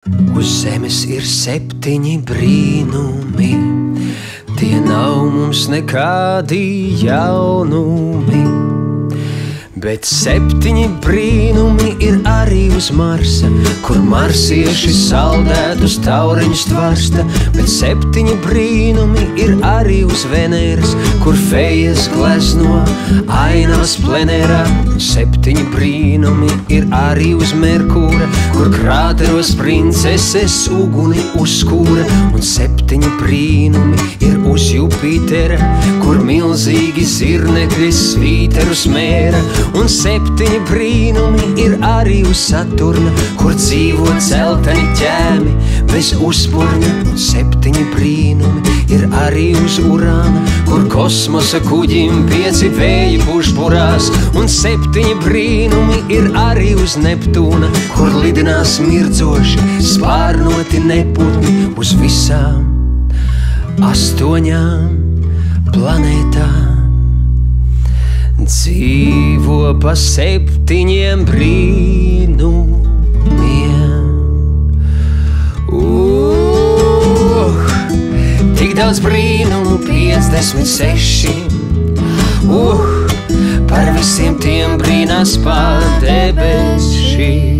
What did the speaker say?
Uz zemes ir 7 brīnumi, tie nav mums nekādi jaunumi. Bet 7 brīnumi ir arī uz Marsa, kur marsieši saldētus tauriņus tvarsta. Bet 7 brīnumi ir arī uz Veneras, kur fejas glezno ainās plenērā. 7 brīnumi ir arī uz Merkūra, kur krāteros princeses uguni uzkūra. Un 7 brīnumi ir uz Jupitera, kur milzīgi zirnekļi svīterus mēra. Un 7 brīnumi ir arī uz Saturna, kur dzīvo celteni ķēmi bez uzpurņa. Un 7 brīnumi ir arī uz Urāna, kur kosmosa kuģim 5 vēji pušburās. Un 7 brīnumi ir arī uz Neptūna, kur lidinās mirdzoši spārnoti neputni uz visām 8 planētām. Dzīvo pa 7 brīnumiem. Tik daudz brīnumu, 56. Par visiem tiem brīnās pār debesīm.